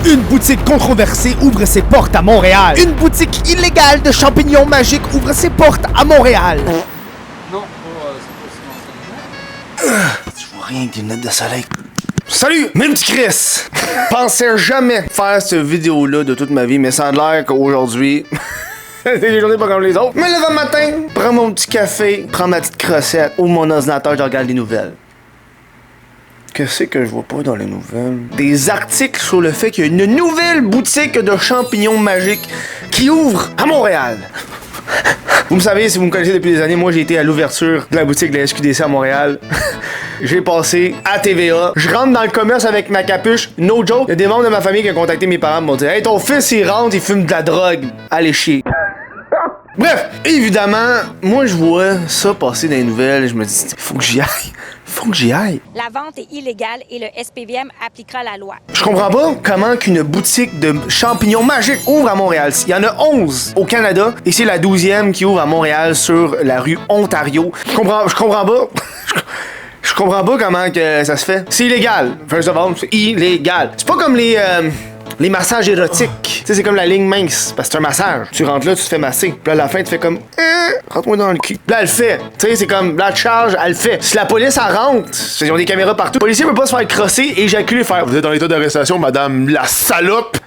Une boutique controversée ouvre ses portes à Montréal. Une boutique illégale de champignons magiques ouvre ses portes à Montréal. Non, c'est pas Je vois rien que des lunettes de soleil. Salut, mes petits Chris! Pensais jamais faire cette vidéo-là de toute ma vie, mais ça a l'air qu'aujourd'hui... c'est des journées pas comme les autres. Mais le matin, prends mon petit café, prends ma petite crossette, ouvre mon ordinateur, je regarde les nouvelles. Qu'est-ce que je vois pas dans les nouvelles? Des articles sur le fait qu'il y a une nouvelle boutique de champignons magiques qui ouvre à Montréal. Vous me savez, si vous me connaissez depuis des années, moi j'ai été à l'ouverture de la boutique de la SQDC à Montréal. J'ai passé à TVA. Je rentre dans le commerce avec ma capuche. No joke. Il y a des membres de ma famille qui ont contacté mes parents et m'ont dit: hey, ton fils il rentre, il fume de la drogue. Allez chier. Bref, évidemment, moi je vois ça passer dans les nouvelles. Je me dis, faut que j'y aille. Faut que j'y aille. La vente est illégale et le SPVM appliquera la loi. Je comprends pas comment qu'une boutique de champignons magiques ouvre à Montréal. Il y en a 11 au Canada et c'est la 12e qui ouvre à Montréal sur la rue Ontario. Je comprends pas. Je comprends pas comment que ça se fait. C'est illégal. First of all, c'est illégal. C'est pas comme les massages érotiques. Tu sais, c'est comme la ligne mince. Parce que c'est un massage. Tu rentres là, tu te fais masser. Puis là, à la fin, tu fais comme rentre-moi dans le cul. Puis là, elle le fait. Tu sais, c'est comme la charge, elle le fait. Si la police, elle rentre, ils ont des caméras partout. Le policier peut pas se faire crosser et éjaculer, faire: vous êtes en état d'arrestation, madame la salope.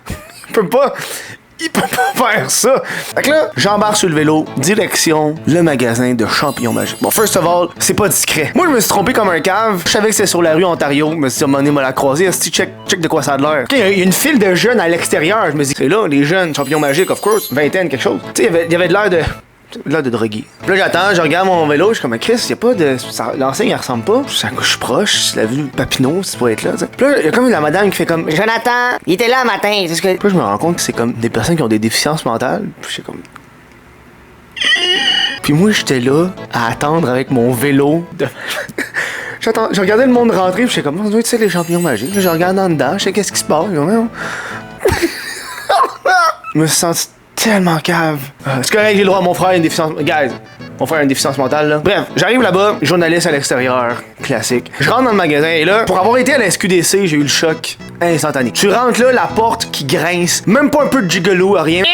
Il peut pas faire ça. Fait que là, j'embarque sur le vélo, direction le magasin de champignons magiques. Bon, first of all, c'est pas discret. Moi, je me suis trompé comme un cave. Je savais que c'était sur la rue Ontario. Je me suis dit, à un moment donné, m'a la croisé. Est-ce que check de quoi ça a de l'air? Il y a une file de jeunes à l'extérieur. Je me dis, c'est là, les jeunes champignons magiques, of course. Vingtaine, quelque chose. Tu sais, il y avait de l'air de drogué. Puis là, j'attends, je regarde mon vélo, je suis comme: Chris, y'a pas de. L'enseigne, elle ressemble pas. Je suis proche, c'est la vue Papineau, c'est pas être là, t'sais. Puis là, y'a comme la madame qui fait comme: Jonathan, il était là matin, c'est ce que. Puis là, je me rends compte que c'est comme des personnes qui ont des déficiences mentales. Puis j'étais comme. Puis moi, j'étais là à attendre avec mon vélo. Je regardais le monde rentrer, puis j'étais comme: on doit être les champignons magiques. Là, je regarde en dedans, je sais qu'est-ce qui se passe. Je me suis senti tellement cave. C'est correct, j'ai le droit, mon frère a une déficience. Guys, mon frère a une déficience mentale, là. Bref, j'arrive là-bas, journaliste à l'extérieur, classique. Je rentre dans le magasin et là, pour avoir été à la SQDC, j'ai eu le choc instantané. Tu rentres là, la porte qui grince, même pas un peu de gigolo, rien.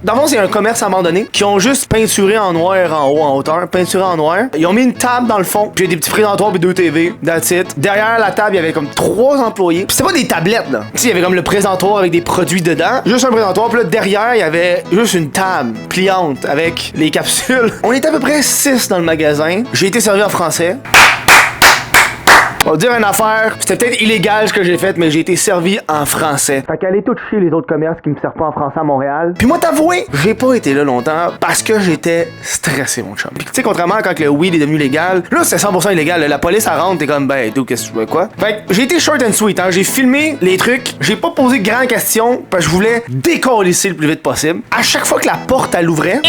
Dans le fond, c'est un commerce abandonné qui ont juste peinturé en noir en haut, en hauteur, peinturé en noir. Ils ont mis une table dans le fond, puis il y a des petits présentoirs puis 2 TV, that's it. Derrière la table, il y avait comme 3 employés. Puis c'était pas des tablettes, là. Tu sais, il y avait comme le présentoir avec des produits dedans, juste un présentoir, puis là, derrière, il y avait juste une table pliante avec les capsules. On était à peu près 6 dans le magasin. J'ai été servi en français. On va dire une affaire, c'était peut-être illégal ce que j'ai fait, mais j'ai été servi en français. Fait qu'allez tout chier les autres commerces qui me servent pas en français à Montréal. Puis moi, t'avouer, j'ai pas été là longtemps parce que j'étais stressé, mon chum. Puis tu sais, contrairement à quand le weed est devenu légal, là c'est 100% illégal. La police, elle rentre, t'es comme: ben, tout, qu'est-ce que tu veux, quoi? Fait que j'ai été short and sweet, hein. J'ai filmé les trucs, j'ai pas posé de grandes questions parce que je voulais décoller le plus vite possible. À chaque fois que la porte, elle ouvrait,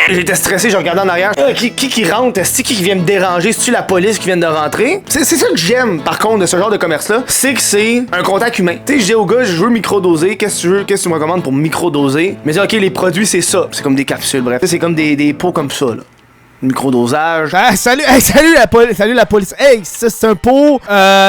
j'étais stressé, je regardais en arrière. Qui rentre? Est-ce qui vient me déranger? C'est-tu la police qui vient de rentrer? C'est ça que j'aime, par contre, de ce genre de commerce-là, c'est que c'est un contact humain. Tu sais, je dis au gars: je veux micro-doser, qu'est-ce que tu veux? Qu'est-ce que tu me recommandes pour micro-doser? Mais ok, les produits, c'est ça. C'est comme des capsules, bref. C'est comme des pots comme ça, là. Microdosage. Ah, salut la police. Hey, ça c'est un pot,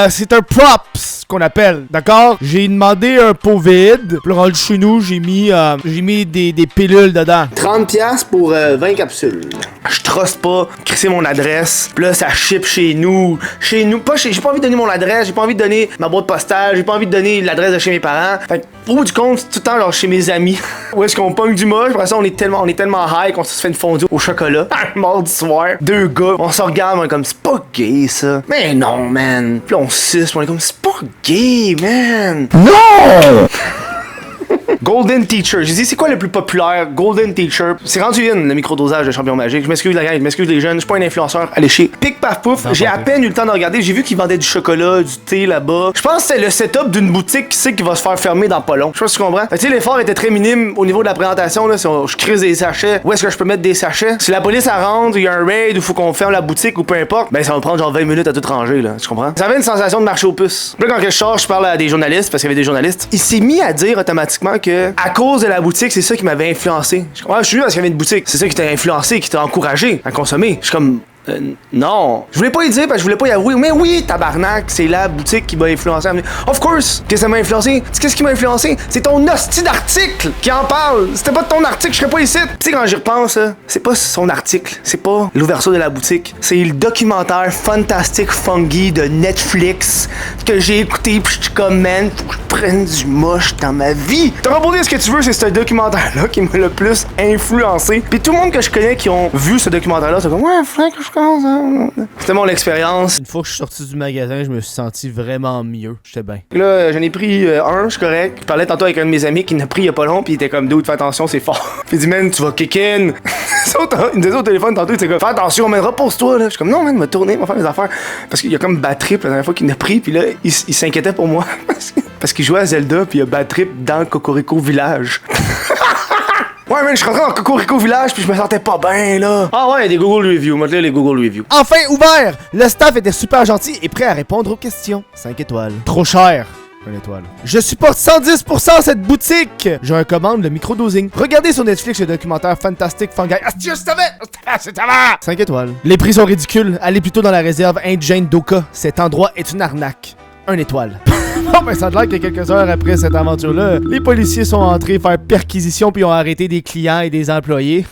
c'est un props qu'on appelle, d'accord? J'ai demandé un pot vide. Puis rendu chez nous, j'ai mis des pilules dedans. 30$ pour 20 capsules. Je truste pas, crisser mon adresse. Puis là, ça ship chez nous. J'ai pas envie de donner mon adresse, j'ai pas envie de donner ma boîte postale, j'ai pas envie de donner l'adresse de chez mes parents. Fait que, au bout du compte, c'est tout le temps genre chez mes amis. Où est-ce qu'on pogne du moche? Après ça, on est tellement high qu'on se fait une fondue au chocolat. Un mardi soir, 2 gars, on se regarde, on est comme: c'est pas gay ça. Mais non, man. Puis là, on suce, on est comme: c'est pas gay, man. Non! Golden Teacher. J'ai dit: c'est quoi le plus populaire? Golden Teacher. C'est rendu in, le microdosage de champignons magiques. Je m'excuse la gang, je m'excuse les jeunes, je suis pas un influenceur. Allez chier. Pic paf pouf, j'ai à peine eu le temps de regarder. J'ai vu qu'ils vendaient du chocolat, du thé là-bas. Je pense que c'est le setup d'une boutique qui sait qu'il va se faire fermer dans pas long. Je sais pas si tu comprends. Tu sais, l'effort était très minime au niveau de la présentation. Là, si je crise des sachets, où est-ce que je peux mettre des sachets? Si la police elle rentre, il y a un raid, ou faut qu'on ferme la boutique ou peu importe, ben ça va prendre genre 20 minutes à tout ranger, là. Tu comprends? Ça avait une sensation de marcher aux puces. Là, quand je sors, je parle à des journalistes, parce qu'il y avait des journalistes. Il s'est mis à dire automatiquement que, à cause de la boutique, c'est ça qui m'avait influencé. Je suis venu parce qu'il y avait une boutique. C'est ça qui t'a influencé, qui t'a encouragé à consommer. Je suis comme: Non. Je voulais pas y dire parce que je voulais pas y avouer. Mais oui, tabarnak, c'est la boutique qui m'a influencé. Of course que ça m'a influencé. Qu'est-ce qui m'a influencé? C'est ton hostie d'article qui en parle. C'était pas de ton article, je serais pas ici. Tu sais, quand j'y repense, c'est pas son article. C'est pas l'ouverture de la boutique. C'est le documentaire Fantastic Fungi de Netflix que j'ai écouté pis je suis comme, man, faut que je prenne du moche dans ma vie. T'auras beau dire ce que tu veux, c'est ce documentaire-là qui m'a le plus influencé. Puis tout le monde que je connais qui ont vu ce documentaire-là, c'est comme, ouais, faudrait que je commence. Hein. C'était mon expérience. Une fois que je suis sorti du magasin, je me suis senti vraiment mieux. J'étais bien. Là, j'en ai pris un, je suis correct. Je parlais tantôt avec un de mes amis qui l'a pris il y a pas long, puis il était comme, dude, fais attention, c'est fort. Puis il dit, man, tu vas kick in. Il me disait au téléphone tantôt, il était comme, fais attention, man, repose-toi, là. Je suis comme, non, man, m'a tourné, m'a faire mes affaires. Parce qu'il y a comme bad trip la dernière fois qu'il l'a pris, puis là, il s'inquiétait pour moi. Parce qu'il jouait à Zelda, puis il y a bad trip dans le Cocorico Village. Ouais, man, je suis rentré dans le Cocorico Village, puis je me sentais pas bien, là. Ah ouais, des Google Reviews, moi, les Google Reviews. Enfin ouvert! Le staff était super gentil et prêt à répondre aux questions. 5 étoiles. Trop cher. 1 étoile. Je supporte 110% cette boutique! J'ai un commande, le microdosing. Regardez sur Netflix le documentaire Fantastic Fungi. Ah, je savais! C'est 5 étoiles. Les prix sont ridicules. Allez plutôt dans la réserve Aint Doka. Cet endroit est une arnaque. 1 étoile. Bon, ben, ça a l'air que quelques heures après cette aventure-là, les policiers sont entrés faire perquisition puis ont arrêté des clients et des employés.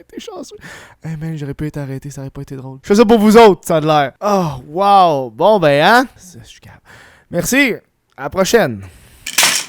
T'es chanceux. Hey man, j'aurais pu être arrêté, ça aurait pas été drôle. Je fais ça pour vous autres, ça a l'air. Oh, wow. Bon, ben, hein? Je suis calme. Merci. À la prochaine.